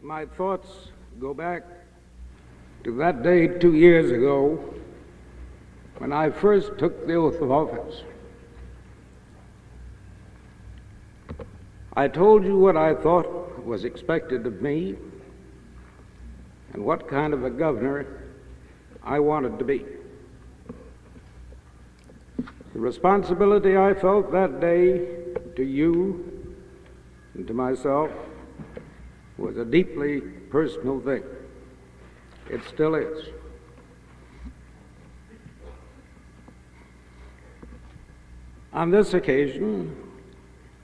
My thoughts go back to that day 2 years ago when I first took the oath of office. I told you what I thought was expected of me and what kind of a governor I wanted to be. The responsibility I felt that day to you and to myself was a deeply personal thing. It still is. On this occasion,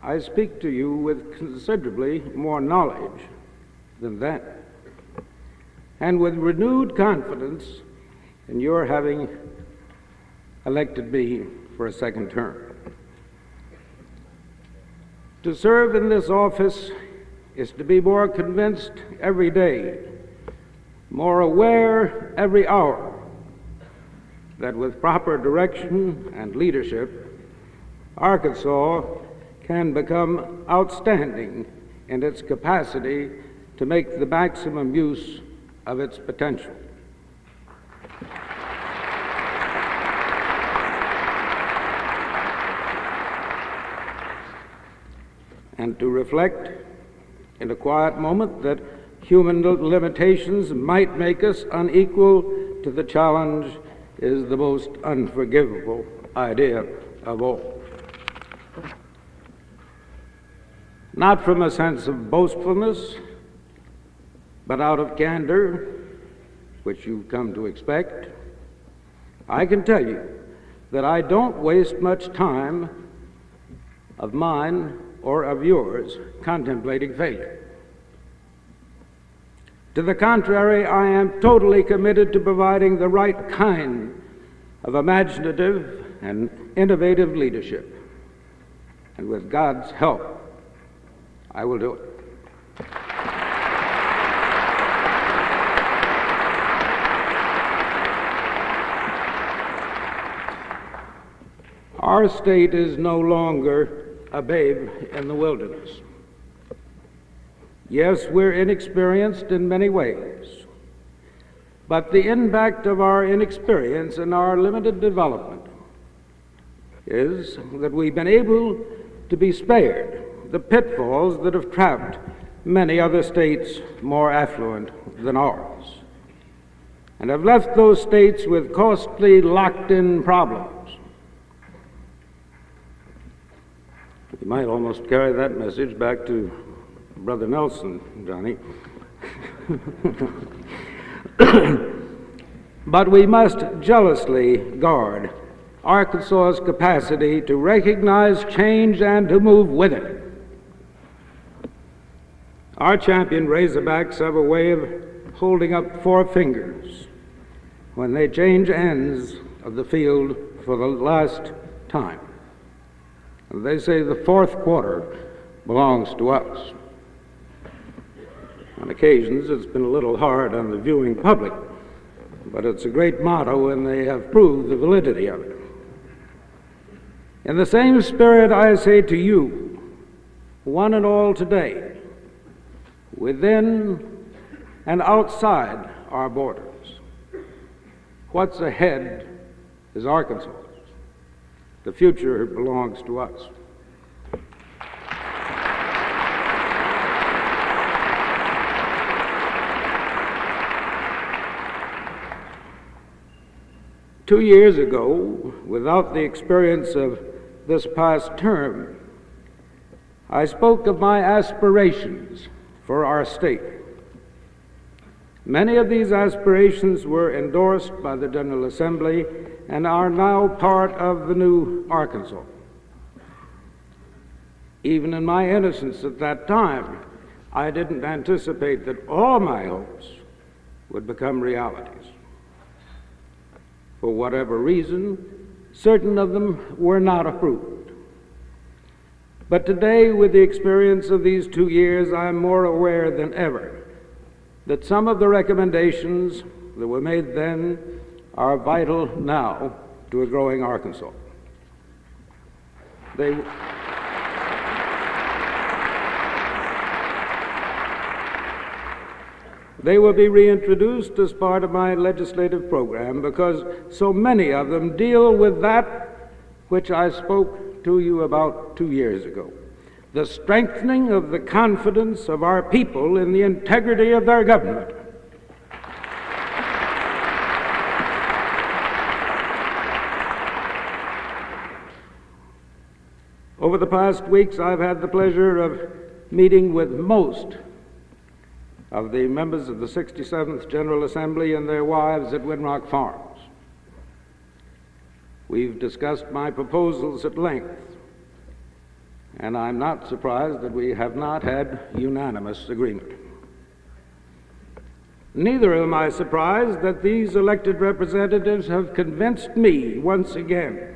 I speak to you with considerably more knowledge than that, and with renewed confidence in your having elected me for a second term. To serve in this office is to be more convinced every day, more aware every hour, that with proper direction and leadership, Arkansas can become outstanding in its capacity to make the maximum use of its potential. And to reflect in a quiet moment that human limitations might make us unequal to the challenge is the most unforgivable idea of all. Not from a sense of boastfulness, but out of candor, which you've come to expect, I can tell you that I don't waste much time of mine or of yours contemplating failure. To the contrary, I am totally committed to providing the right kind of imaginative and innovative leadership. And with God's help, I will do it. Our state is no longer a babe in the wilderness. Yes, we're inexperienced in many ways, but the impact of our inexperience and our limited development is that we've been able to be spared the pitfalls that have trapped many other states more affluent than ours, and have left those states with costly locked-in problems. You might almost carry that message back to Brother Nelson, Johnny. But we must jealously guard Arkansas's capacity to recognize change and to move with it. Our champion Razorbacks have a way of holding up four fingers when they change ends of the field for the last time. And they say the fourth quarter belongs to us. On occasions, it's been a little hard on the viewing public, but it's a great motto, and they have proved the validity of it. In the same spirit, I say to you, one and all today, within and outside our borders, what's ahead is Arkansas. The future belongs to us. 2 years ago, without the experience of this past term, I spoke of my aspirations for our state. Many of these aspirations were endorsed by the General Assembly and are now part of the new Arkansas. Even in my innocence at that time, I didn't anticipate that all my hopes would become realities. For whatever reason, certain of them were not approved. But today, with the experience of these 2 years, I am more aware than ever that some of the recommendations that were made then are vital now to a growing Arkansas. They will be reintroduced as part of my legislative program because so many of them deal with that which I spoke to you about 2 years ago, the strengthening of the confidence of our people in the integrity of their government. Over the past weeks, I've had the pleasure of meeting with most of the members of the 67th General Assembly and their wives at Winrock Farms. We've discussed my proposals at length, and I'm not surprised that we have not had unanimous agreement. Neither am I surprised that these elected representatives have convinced me once again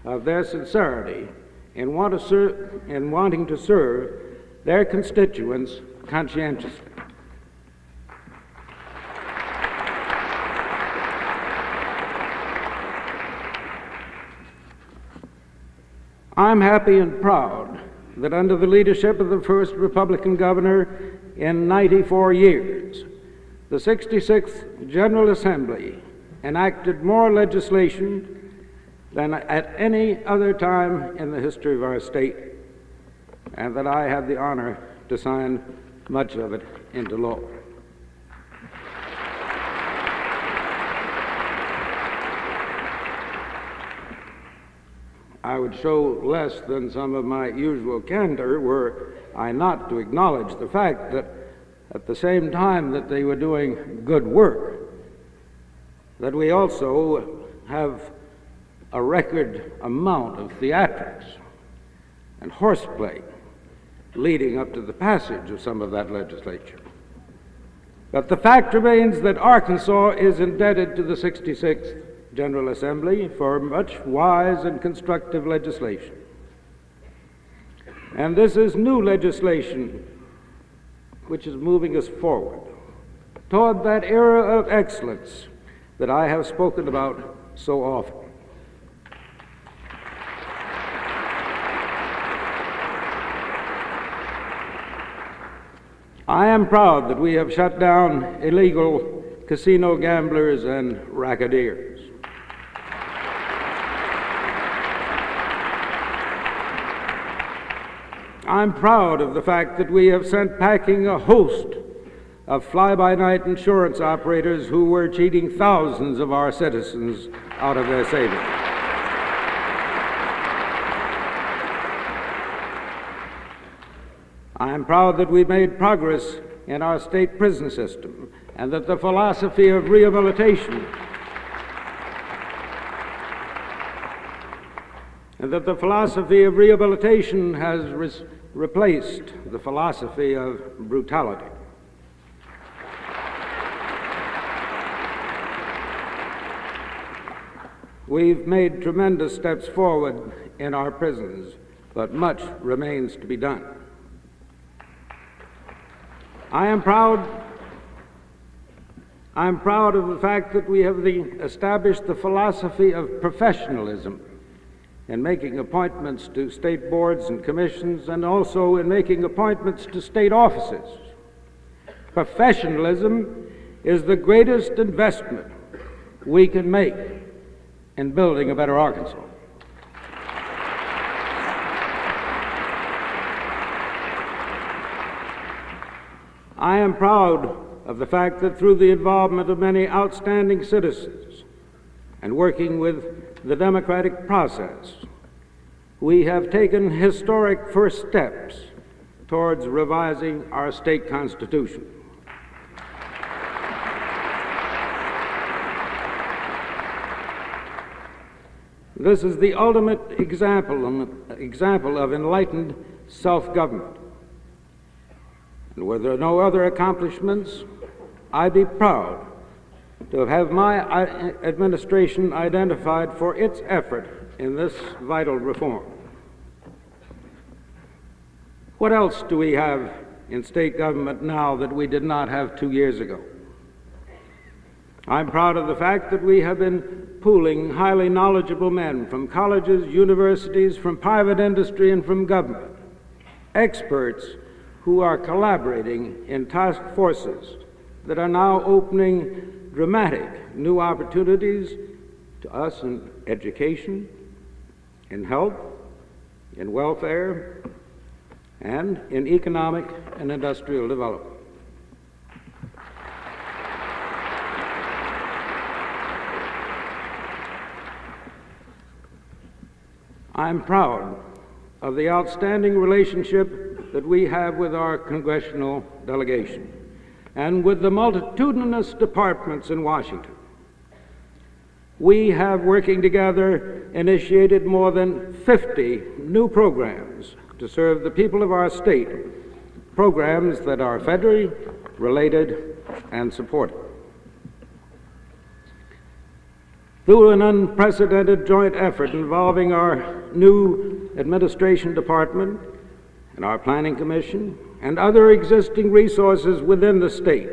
of their sincerity in wanting to serve their constituents conscientiously. I'm happy and proud that under the leadership of the first Republican governor in 94 years, the 66th General Assembly enacted more legislation than at any other time in the history of our state, and that I had the honor to sign much of it into law. I would show less than some of my usual candor were I not to acknowledge the fact that at the same time that they were doing good work, that we also have a record amount of theatrics and horseplay leading up to the passage of some of that legislation. But the fact remains that Arkansas is indebted to the 66th General Assembly for much wise and constructive legislation. And this is new legislation which is moving us forward toward that era of excellence that I have spoken about so often. I am proud that we have shut down illegal casino gamblers and racketeers. I'm proud of the fact that we have sent packing a host of fly-by-night insurance operators who were cheating thousands of our citizens out of their savings. I'm proud that we made progress in our state prison system and that the philosophy of rehabilitation has replaced the philosophy of brutality. We've made tremendous steps forward in our prisons, but much remains to be done. I'm proud of the fact that we have established the philosophy of professionalism in making appointments to state boards and commissions, and also in making appointments to state offices. Professionalism is the greatest investment we can make in building a better Arkansas. I am proud of the fact that through the involvement of many outstanding citizens and working with the democratic process, we have taken historic first steps towards revising our state constitution. This is the ultimate example of enlightened self-government. And were there no other accomplishments, I'd be proud to have my administration identified for its effort in this vital reform. What else do we have in state government now that we did not have 2 years ago? I'm proud of the fact that we have been pooling highly knowledgeable men from colleges, universities, from private industry, and from government, experts who are collaborating in task forces that are now opening dramatic new opportunities to us in education, in health, in welfare, and in economic and industrial development. I'm proud of the outstanding relationship that we have with our congressional delegation and with the multitudinous departments in Washington. We have, working together, initiated more than 50 new programs to serve the people of our state, programs that are federally related and supported. Through an unprecedented joint effort involving our new administration department and our planning commission and other existing resources within the state,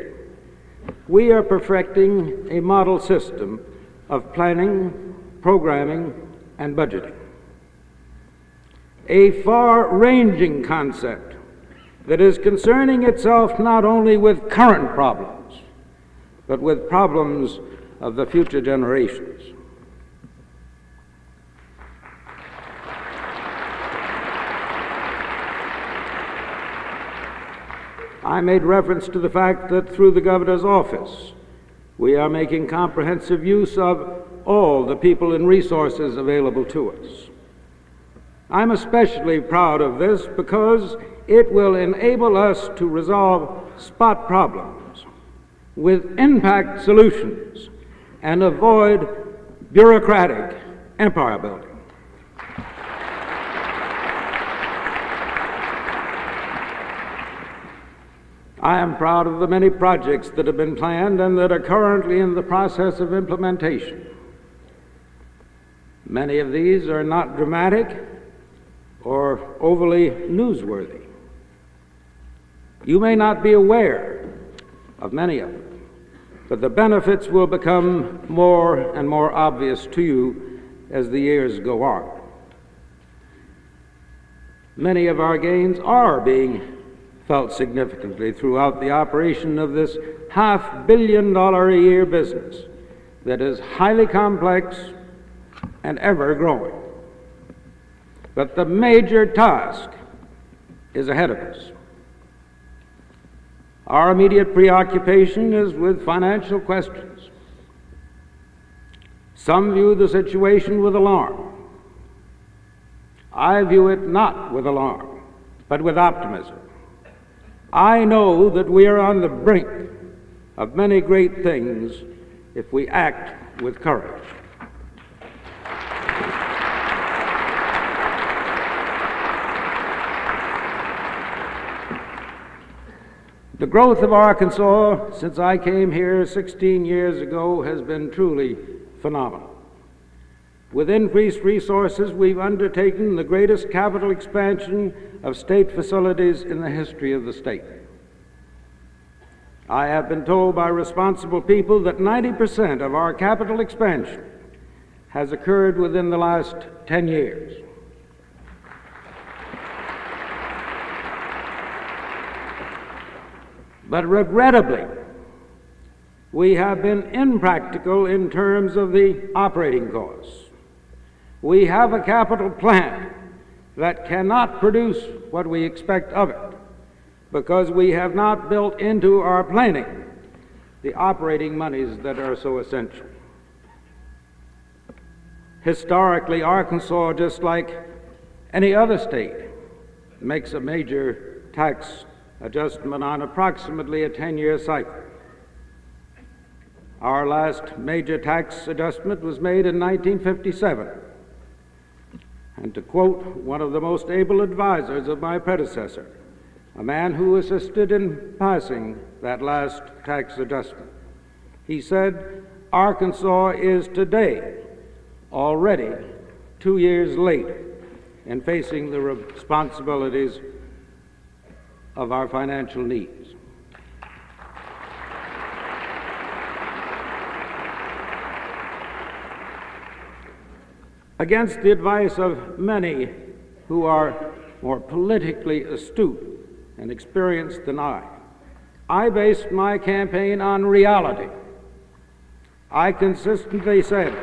we are perfecting a model system of planning, programming, and budgeting. A far-ranging concept that is concerning itself not only with current problems, but with problems of the future generations. I made reference to the fact that through the governor's office, we are making comprehensive use of all the people and resources available to us. I'm especially proud of this because it will enable us to resolve spot problems with impact solutions and avoid bureaucratic empire building. I am proud of the many projects that have been planned and that are currently in the process of implementation. Many of these are not dramatic or overly newsworthy. You may not be aware of many of them, but the benefits will become more and more obvious to you as the years go on. Many of our gains are being felt significantly throughout the operation of this $500 million a year business that is highly complex and ever growing. But the major task is ahead of us. Our immediate preoccupation is with financial questions. Some view the situation with alarm. I view it not with alarm, but with optimism. I know that we are on the brink of many great things if we act with courage. The growth of Arkansas since I came here 16 years ago has been truly phenomenal. With increased resources, we've undertaken the greatest capital expansion of state facilities in the history of the state. I have been told by responsible people that 90% of our capital expansion has occurred within the last 10 years. But regrettably, we have been impractical in terms of the operating costs. We have a capital plan that cannot produce what we expect of it because we have not built into our planning the operating monies that are so essential. Historically, Arkansas, just like any other state, makes a major tax adjustment on approximately a 10-year cycle. Our last major tax adjustment was made in 1957. And to quote one of the most able advisors of my predecessor, a man who assisted in passing that last tax adjustment, he said, "Arkansas is today already 2 years late in facing the responsibilities of our financial needs." Against the advice of many who are more politically astute and experienced than I I based my campaign on reality. I consistently said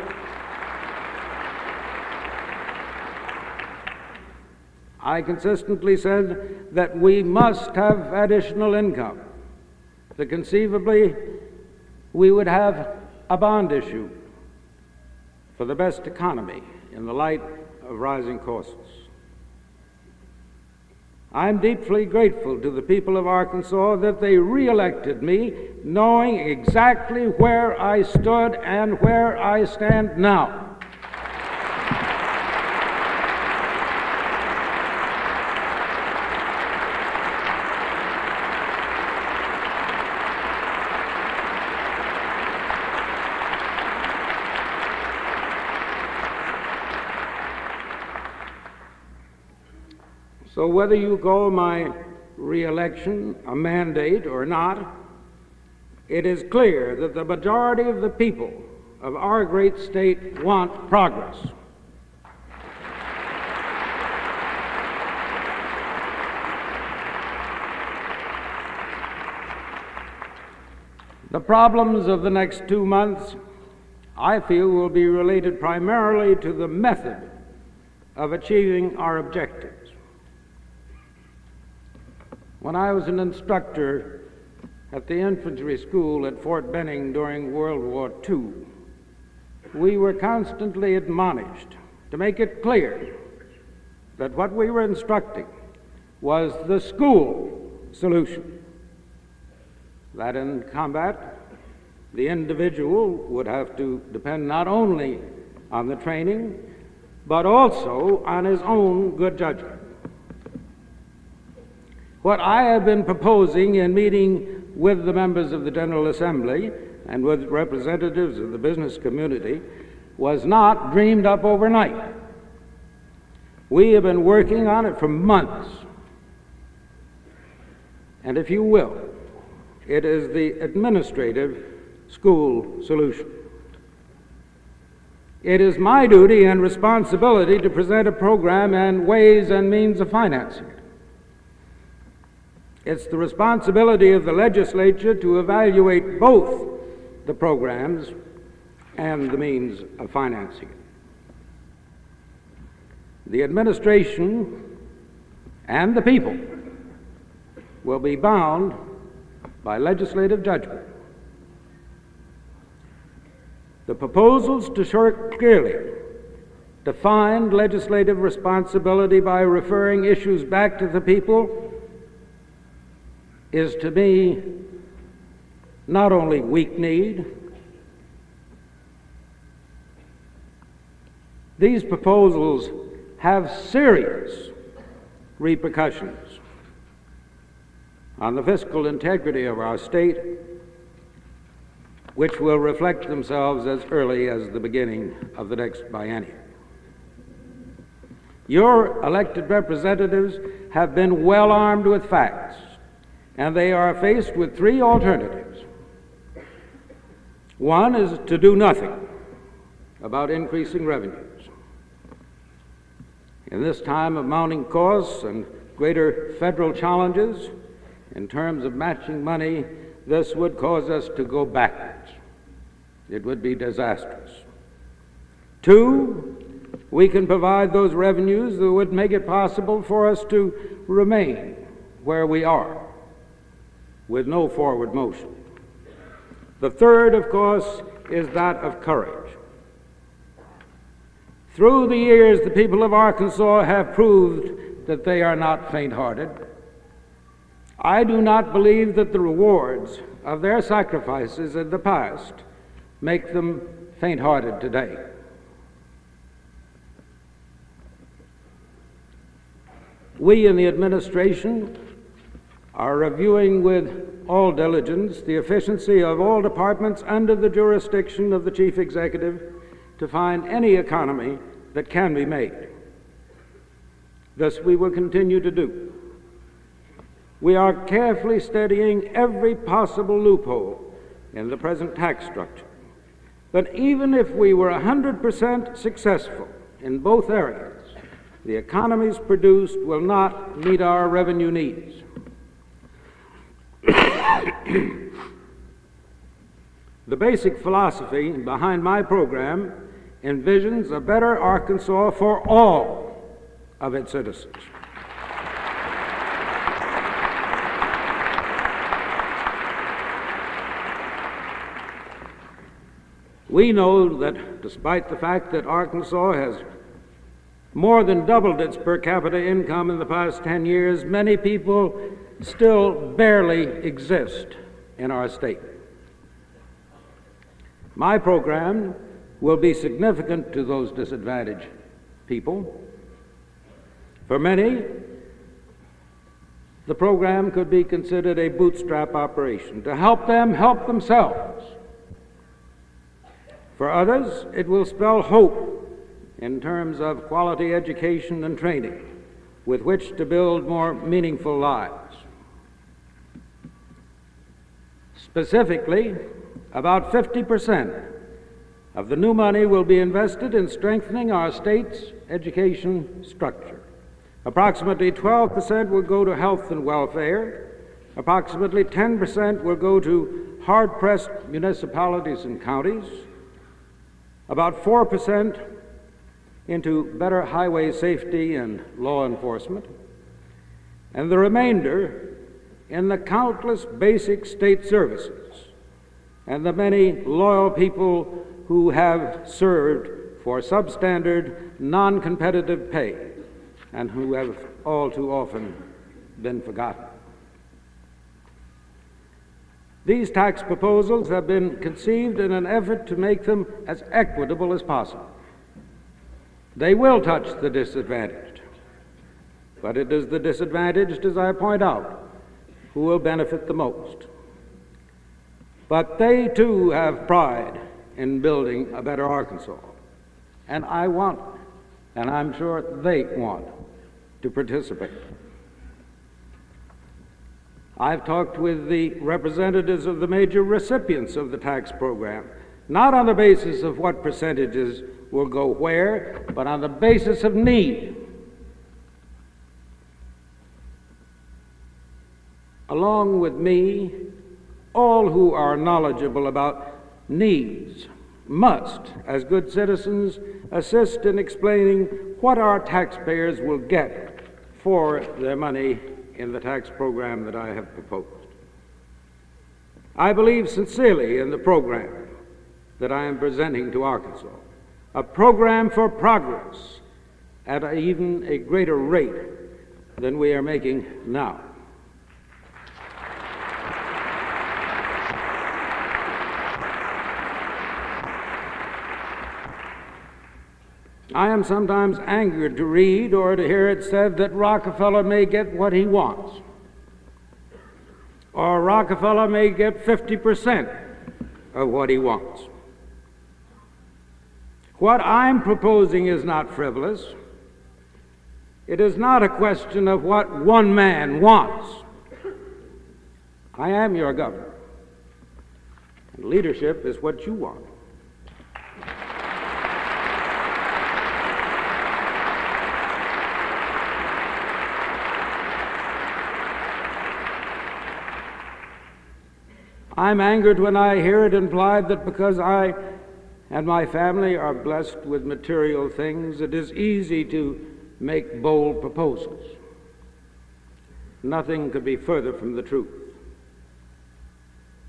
that we must have additional income, that conceivably we would have a bond issue for the best economy in the light of rising costs. I'm deeply grateful to the people of Arkansas that they re-elected me knowing exactly where I stood and where I stand now. So whether you call my re-election a mandate or not, it is clear that the majority of the people of our great state want progress. The problems of the next 2 months, I feel, will be related primarily to the method of achieving our objectives. When I was an instructor at the infantry school at Fort Benning during World War II, we were constantly admonished to make it clear that what we were instructing was the school solution. That in combat, the individual would have to depend not only on the training, but also on his own good judgment. What I have been proposing in meeting with the members of the General Assembly and with representatives of the business community was not dreamed up overnight. We have been working on it for months. And if you will, it is the administrative school solution. It is my duty and responsibility to present a program and ways and means of financing it. It's the responsibility of the legislature to evaluate both the programs and the means of financing it. The administration and the people will be bound by legislative judgment. The proposals to short clearly defined legislative responsibility by referring issues back to the people is to me not only weak-kneed, these proposals have serious repercussions on the fiscal integrity of our state, which will reflect themselves as early as the beginning of the next biennium. Your elected representatives have been well armed with facts, and they are faced with 3 alternatives. One is to do nothing about increasing revenues. In this time of mounting costs and greater federal challenges in terms of matching money, this would cause us to go backwards. It would be disastrous. 2, we can provide those revenues that would make it possible for us to remain where we are, with no forward motion. The third, of course, is that of courage. Through the years, the people of Arkansas have proved that they are not faint-hearted. I do not believe that the rewards of their sacrifices in the past make them faint-hearted today. We in the administration are reviewing with all diligence the efficiency of all departments under the jurisdiction of the Chief Executive to find any economy that can be made. This we will continue to do. We are carefully studying every possible loophole in the present tax structure. But even if we were 100% successful in both areas, the economies produced will not meet our revenue needs. The basic philosophy behind my program envisions a better Arkansas for all of its citizens. We know that despite the fact that Arkansas has more than doubled its per capita income in the past 10 years, many people still barely exist in our state. My program will be significant to those disadvantaged people. For many, the program could be considered a bootstrap operation to help them help themselves. For others, it will spell hope in terms of quality education and training with which to build more meaningful lives. Specifically, about 50% of the new money will be invested in strengthening our state's education structure. Approximately 12% will go to health and welfare. Approximately 10% will go to hard-pressed municipalities and counties. About 4% into better highway safety and law enforcement, and the remainder in the countless basic state services and the many loyal people who have served for substandard, non-competitive pay and who have all too often been forgotten. These tax proposals have been conceived in an effort to make them as equitable as possible. They will touch the disadvantaged, but it is the disadvantaged, as I point out, who will benefit the most. But they too have pride in building a better Arkansas, and I want, and I'm sure they want, to participate. I've talked with the representatives of the major recipients of the tax program, not on the basis of what percentages will go where, but on the basis of need. Along with me, all who are knowledgeable about needs must, as good citizens, assist in explaining what our taxpayers will get for their money in the tax program that I have proposed. I believe sincerely in the program that I am presenting to Arkansas, a program for progress at even a greater rate than we are making now. I am sometimes angered to read or to hear it said that Rockefeller may get what he wants, or Rockefeller may get 50% of what he wants. What I'm proposing is not frivolous. It is not a question of what one man wants. I am your governor, and leadership is what you want. I'm angered when I hear it implied that because I and my family are blessed with material things, it is easy to make bold proposals. Nothing could be further from the truth.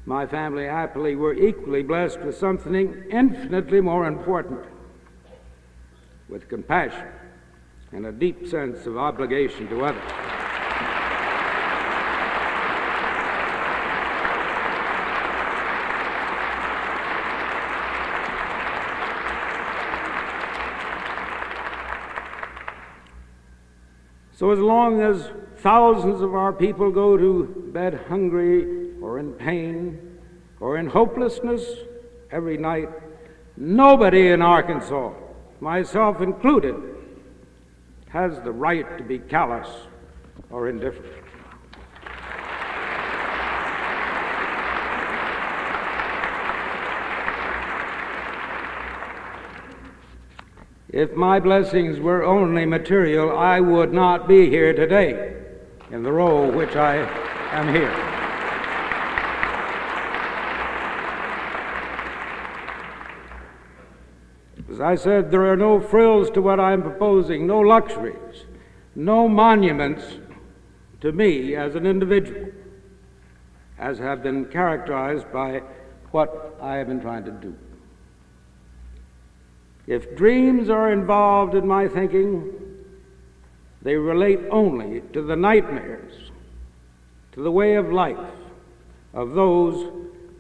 My family happily were equally blessed with something infinitely more important, with compassion and a deep sense of obligation to others. So as long as thousands of our people go to bed hungry or in pain or in hopelessness every night, nobody in Arkansas, myself included, has the right to be callous or indifferent. If my blessings were only material, I would not be here today in the role which I am here. As I said, there are no frills to what I'm proposing, no luxuries, no monuments to me as an individual, as have been characterized by what I have been trying to do. If dreams are involved in my thinking, they relate only to the nightmares, to the way of life of those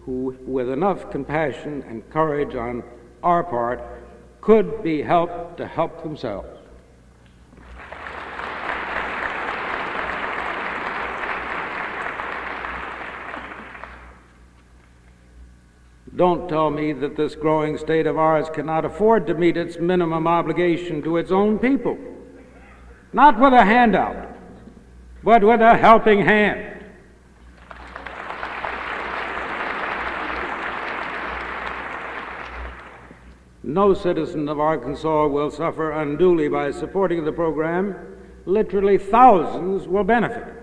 who, with enough compassion and courage on our part, could be helped to help themselves. Don't tell me that this growing state of ours cannot afford to meet its minimum obligation to its own people. Not with a handout, but with a helping hand. No citizen of Arkansas will suffer unduly by supporting the program. Literally thousands will benefit.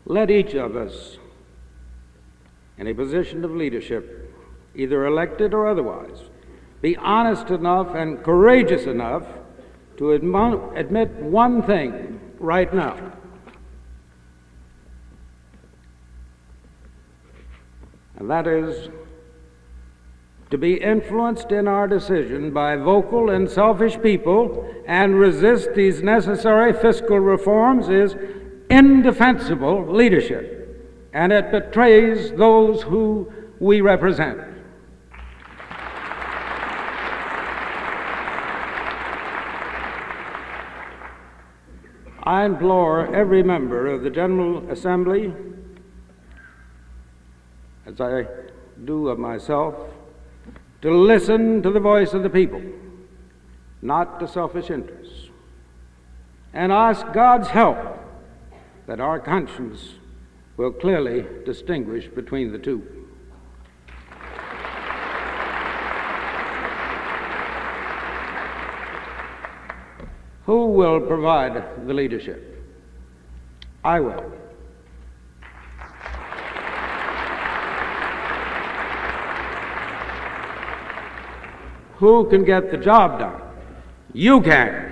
Let each of us in a position of leadership, either elected or otherwise, be honest enough and courageous enough to admit one thing right now. And that is, to be influenced in our decision by vocal and selfish people and resist these necessary fiscal reforms is indefensible leadership, and it betrays those who we represent. I implore every member of the General Assembly, as I do of myself, to listen to the voice of the people, not to selfish interests, and ask God's help that our conscience will clearly distinguish between the two. Who will provide the leadership? I will. Who can get the job done? You can.